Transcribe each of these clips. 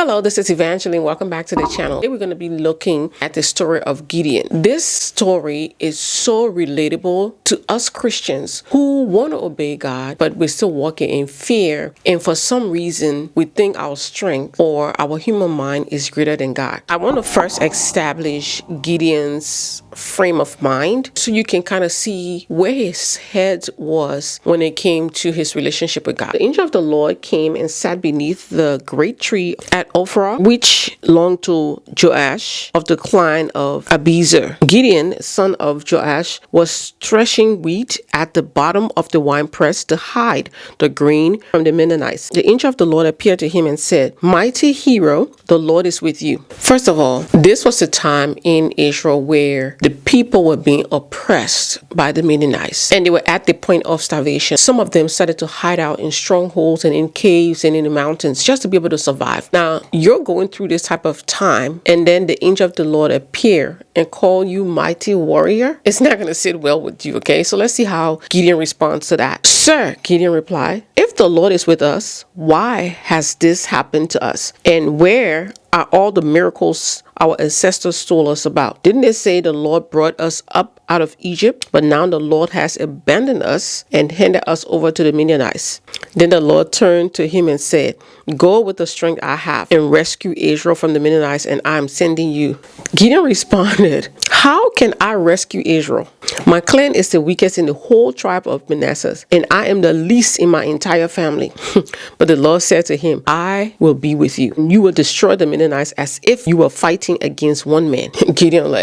Hello, this is Evangeline. Welcome back to the channel. Today we're going to be looking at the story of Gideon. This story is so relatable to us Christians who want to obey God, but we're still walking in fear. And for some reason, we think our strength or our human mind is greater than God. I want to first establish Gideon's frame of mind so you can kind of see where his head was when it came to his relationship with God. The angel of the Lord came and sat beneath the great tree at Ophrah, which belonged to Joash of the clan of Abiezer. Gideon, son of Joash, was threshing wheat at the bottom of the winepress to hide the grain from the Mennonites. The angel of the Lord appeared to him and said, "Mighty hero, the Lord is with you." First of all, this was a time in Israel where the people were being oppressed by the Mennonites and they were at the point of starvation. Some of them started to hide out in strongholds and in caves and in the mountains just to be able to survive. Now, you're going through this type of time and then the angel of the Lord appear and call you mighty warrior. It's not going to sit well with you, okay? So let's see how Gideon responds to that. "Sir," Gideon replied, "if the Lord is with us, why has this happened to us? And where are all the miracles our ancestors told us about? Didn't they say the Lord brought us up out of Egypt? But now the Lord has abandoned us and handed us over to the Midianites." Then the Lord turned to him and said, "Go with the strength I have and rescue Israel from the Midianites, and I am sending you." Gideon responded, "How can I rescue Israel? My clan is the weakest in the whole tribe of Manasseh, and I am the least in my entire family." But the Lord said to him, "I will be with you. You will destroy the Midianites as if you were fighting against one man." Gideon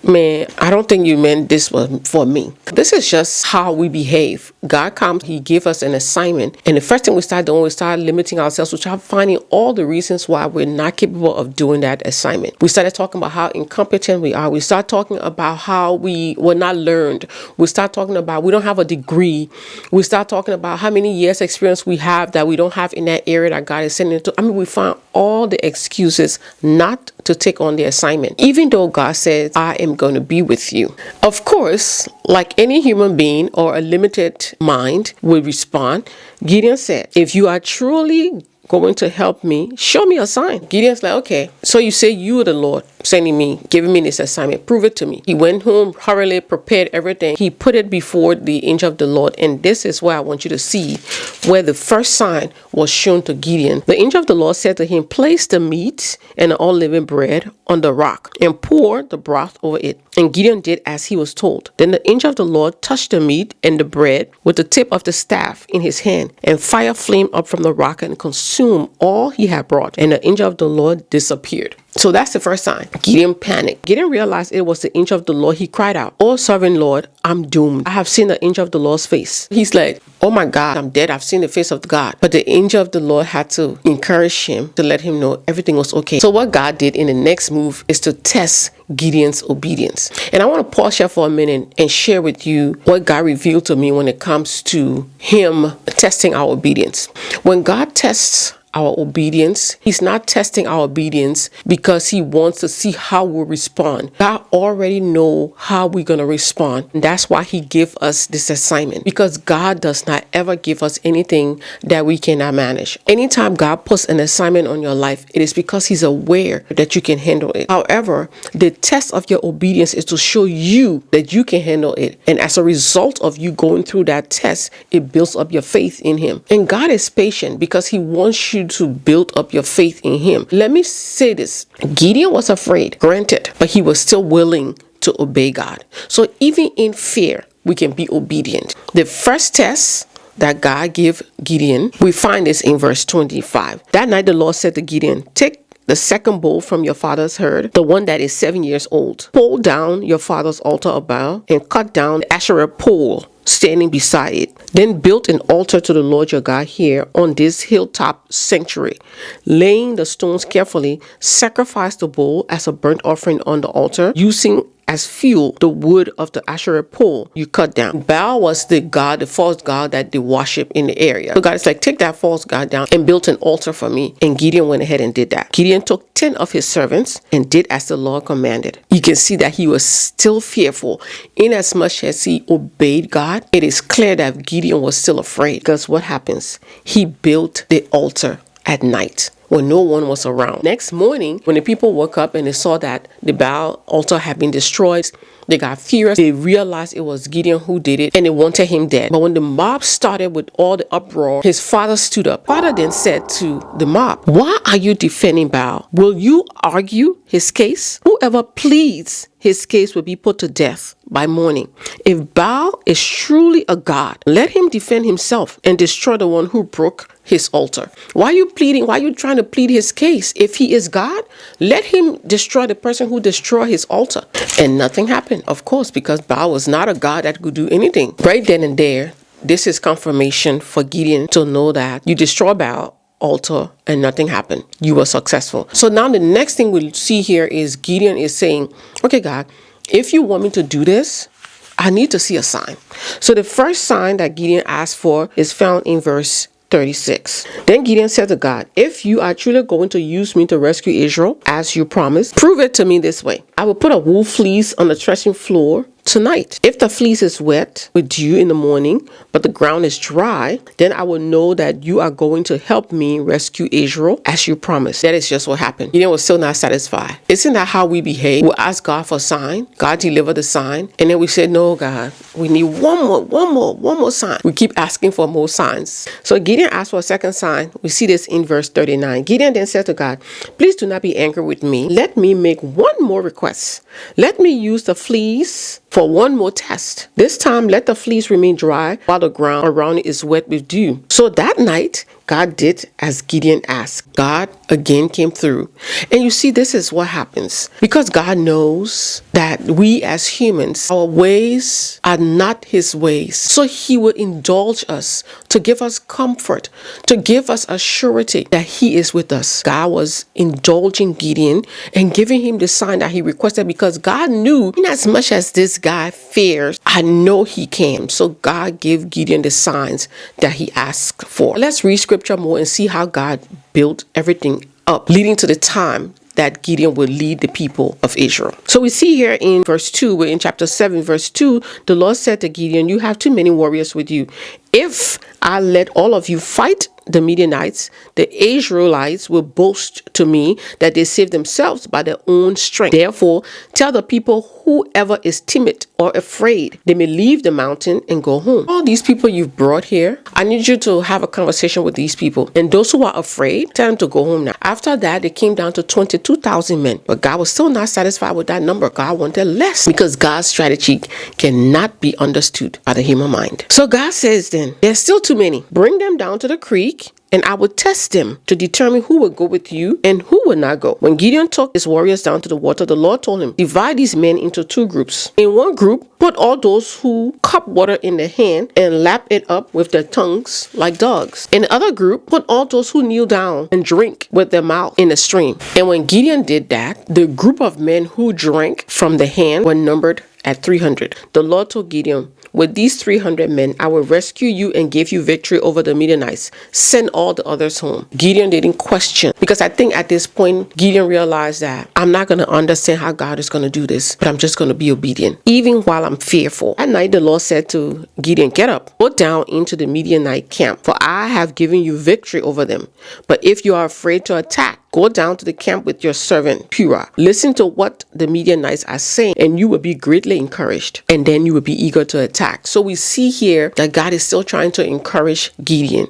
"Man, I don't think you meant this was for me." This is just how we behave. God comes, he gave us an assignment. And the first thing we start doing, we start limiting ourselves. We start finding all the reasons why we're not capable of doing that assignment. We started talking about how incompetent we are. We start talking about how we were not learned. We start talking about we don't have a degree. We start talking about how many years experience we have that we don't have in that area that God is sending to. We find all the excuses not to take on the assignment, even though God says, "I am going to be with you." Of course, like any human being or a limited mind will respond, Gideon said, "If you are truly going to help me, show me a sign." Gideon's like, "Okay, so you say you are the Lord sending me, giving me this assignment. Prove it to me." He went home, hurriedly prepared everything. He put it before the angel of the Lord. And this is where I want you to see where the first sign was shown to Gideon. The angel of the Lord said to him, "Place the meat and the all living bread on the rock and pour the broth over it." And Gideon did as he was told. Then the angel of the Lord touched the meat and the bread with the tip of the staff in his hand, and fire flamed up from the rock and consumed all he had brought. And the angel of the Lord disappeared. So that's the first sign. Gideon panicked. Gideon realized it was the angel of the Lord. He cried out, "Oh, sovereign Lord, I'm doomed. I have seen the angel of the Lord's face." He's like, "Oh my God, I'm dead. I've seen the face of God." But the angel of the Lord had to encourage him to let him know everything was okay. So what God did in the next move is to test Gideon's obedience. And I want to pause here for a minute and share with you what God revealed to me when it comes to him testing our obedience. When God tests our obedience, he's not testing our obedience because he wants to see how we'll respond. God already know how we're going to respond. And that's why he gave us this assignment, because God does not ever give us anything that we cannot manage. Anytime God puts an assignment on your life, it is because he's aware that you can handle it. However, the test of your obedience is to show you that you can handle it. And as a result of you going through that test, it builds up your faith in him. And God is patient because he wants you to build up your faith in him. Let me say this. Gideon was afraid, granted, but he was still willing to obey God. So even in fear, we can be obedient. The first test that God gave Gideon, we find this in verse 25. That night the Lord said to Gideon, "Take the second bull from your father's herd, the one that is 7 years old. Pull down your father's altar of Baal and cut down the Asherah pole standing beside it. Then build an altar to the Lord your God here on this hilltop sanctuary. Laying the stones carefully, sacrifice the bull as a burnt offering on the altar, using as fuel the wood of the Asherah pole you cut down." Baal was the god, the false god that they worship in the area. So God is like, "Take that false god down and build an altar for me." And Gideon went ahead and did that. Gideon took 10 of his servants and did as the Lord commanded. You can see that he was still fearful. In as much as he obeyed God, it is clear that Gideon was still afraid, because what happens? He built the altar at night when no one was around. Next morning, when the people woke up and they saw that the Baal altar had been destroyed, they got furious. They realized it was Gideon who did it and they wanted him dead. But when the mob started with all the uproar, his father stood up. Father then said to the mob, "Why are you defending Baal? Will you argue his case? Whoever pleads his case will be put to death by morning. If Baal is truly a god, let him defend himself and destroy the one who broke his altar." Why are you pleading? Why are you trying to plead his case? If he is God, let him destroy the person who destroyed his altar. And nothing happened, of course, because Baal was not a god that could do anything. Right then and there, this is confirmation for Gideon to know that you destroy Baal altar and nothing happened. You were successful. So now the next thing we'll see here is Gideon is saying, "Okay, God, if you want me to do this, I need to see a sign." So the first sign that Gideon asked for is found in verse 36. Then Gideon said to God, "If you are truly going to use me to rescue Israel, as you promised, prove it to me this way. I will put a wool fleece on the threshing floor tonight. If the fleece is wet with dew in the morning, but the ground is dry, then I will know that you are going to help me rescue Israel as you promised." That is just what happened. Gideon was still not satisfied. Isn't that how we behave? We ask God for a sign. God delivered the sign. And then we say, "No, God, we need one more sign." We keep asking for more signs. So Gideon asked for a second sign. We see this in verse 39. Gideon then said to God, "Please do not be angry with me. Let me make one more request. Let me use the fleece for one more test. This time, let the fleece remain dry while the ground around it is wet with dew." So that night, God did as Gideon asked. God again came through. And you see, this is what happens. Because God knows that we as humans, our ways are not his ways. So he will indulge us to give us comfort, to give us a surety that he is with us. God was indulging Gideon and giving him the sign that he requested because God knew, in as much as this guy fears, I know he can. So God gave Gideon the signs that he asked for. Let's read scripture more and see how God built everything up, leading to the time that Gideon will lead the people of Israel. So we see here in verse 2, we're in chapter 7, verse 2, the Lord said to Gideon, "You have too many warriors with you. If I let all of you fight the Midianites, the Israelites will boast to me that they saved themselves by their own strength. Therefore, tell the people, whoever is timid or afraid, they may leave the mountain and go home." All these people you've brought here, I need you to have a conversation with these people. And those who are afraid, tell them to go home now. After that, they came down to 22,000 men. But God was still not satisfied with that number. God wanted less because God's strategy cannot be understood by the human mind. So God says then, there's still too many. Bring them down to the creek, and I will test them to determine who will go with you and who will not go. When Gideon took his warriors down to the water, the Lord told him, "Divide these men into two groups. In one group, put all those who cup water in their hand and lap it up with their tongues like dogs. In the other group, put all those who kneel down and drink with their mouth in the stream." And when Gideon did that, the group of men who drank from the hand were numbered at 300. The Lord told Gideon, "With these 300 men, I will rescue you and give you victory over the Midianites. Send all the others home." Gideon didn't question, because I think at this point, Gideon realized that I'm not going to understand how God is going to do this, but I'm just going to be obedient, even while I'm fearful. At night, the Lord said to Gideon, "Get up, go down into the Midianite camp, for I have given you victory over them. But if you are afraid to attack, go down to the camp with your servant Purah. Listen to what the Midianites are saying, and you will be greatly encouraged, and then you will be eager to attack." So we see here that God is still trying to encourage Gideon,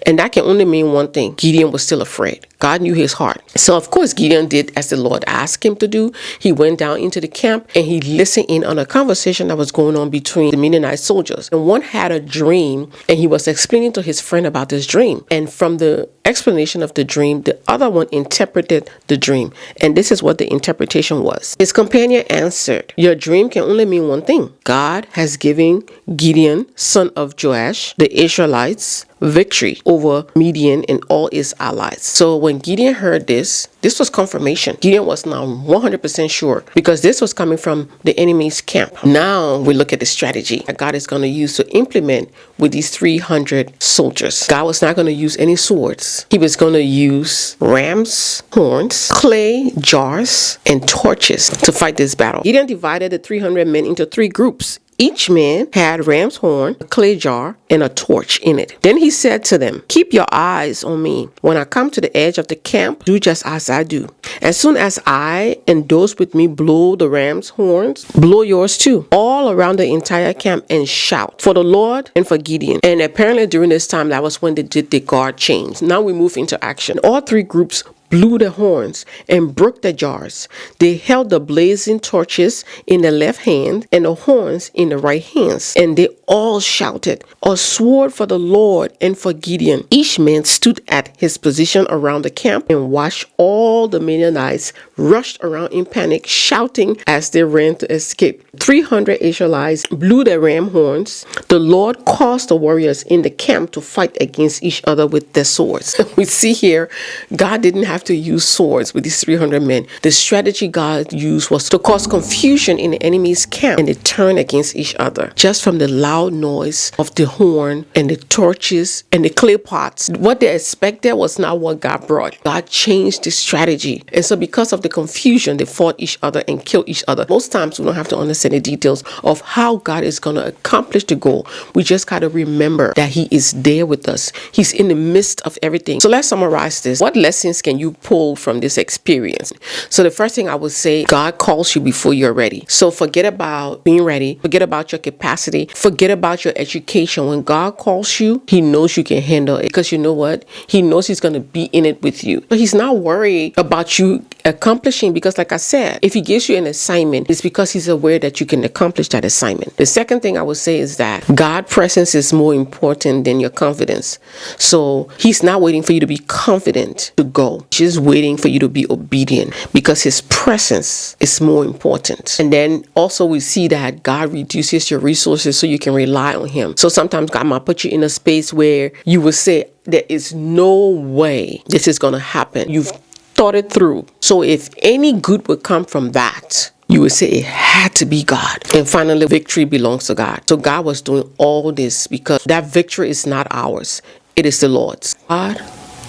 and that can only mean one thing: Gideon was still afraid. God knew his heart. So of course Gideon did as the Lord asked him to do. He went down into the camp and he listened in on a conversation that was going on between the Midianite soldiers. And one had a dream, and he was explaining to his friend about this dream. And from the explanation of the dream, the other one interpreted the dream. And this is what the interpretation was. His companion answered, "Your dream can only mean one thing. God has given Gideon, son of Joash, the Israelites, victory over Midian and all its allies." So when Gideon heard this was confirmation. Gideon was now 100% sure, because this was coming from the enemy's camp. Now we look at the strategy that God is going to use to implement with these 300 soldiers. God was not going to use any swords. He was going to use ram's horns, clay jars, and torches to fight this battle. Gideon divided the 300 men into three groups. Each man had ram's horn, a clay jar, and a torch in it. Then he said to them, "Keep your eyes on me. When I come to the edge of the camp, do just as I do. As soon as I and those with me blow the ram's horns, blow yours too, all around the entire camp, and shout for the Lord and for Gideon." And apparently during this time, that was when they did the guard change. Now we move into action. All three groups blew the horns and broke the jars. They held the blazing torches in the left hand and the horns in the right hands. And they all shouted, "A sword for the Lord and for Gideon." Each man stood at his position around the camp and watched all the Midianites rushed around in panic, shouting as they ran to escape. 300 Israelites blew their ram horns. The Lord caused the warriors in the camp to fight against each other with their swords. We see here, God didn't have to use swords with these 300 men. The strategy God used was to cause confusion in the enemy's camp, and they turned against each other just from the loud noise of the horn and the torches and the clay pots. What they expected was not what God brought. God changed the strategy, and so because of the confusion, they fought each other and killed each other. Most times we don't have to understand the details of how God is going to accomplish the goal. We just got to remember that He is there with us. He's in the midst of everything. So let's summarize this. What lessons can you pull from this experience? So the first thing I would say, God calls you before you're ready. So forget about being ready. Forget about your capacity. Forget about your education. When God calls you, He knows you can handle it, because you know what? He knows He's going to be in it with you. But He's not worried about you accomplishing, because like I said, if He gives you an assignment, it's because He's aware that you can accomplish that assignment. The second thing I would say is that God's presence is more important than your confidence. So He's not waiting for you to be confident to go. Just waiting for you to be obedient, because His presence is more important. And then also we see that God reduces your resources so you can rely on Him. So sometimes God might put you in a space where you will say, there is no way this is going to happen. You've thought it through. So if any good would come from that, you would say it had to be God. And finally, victory belongs to God. So God was doing all this because that victory is not ours. It is the Lord's. God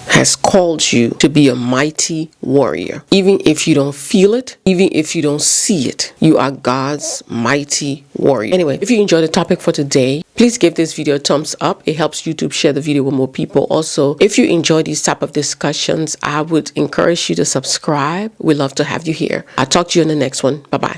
has called you to be a mighty warrior. Even if you don't feel it, even if you don't see it, you are God's mighty warrior. Anyway, if you enjoyed the topic for today, please give this video a thumbs up. It helps YouTube share the video with more people. Also, if you enjoy these type of discussions, I would encourage you to subscribe. We'd love to have you here. I'll talk to you in the next one. Bye-bye.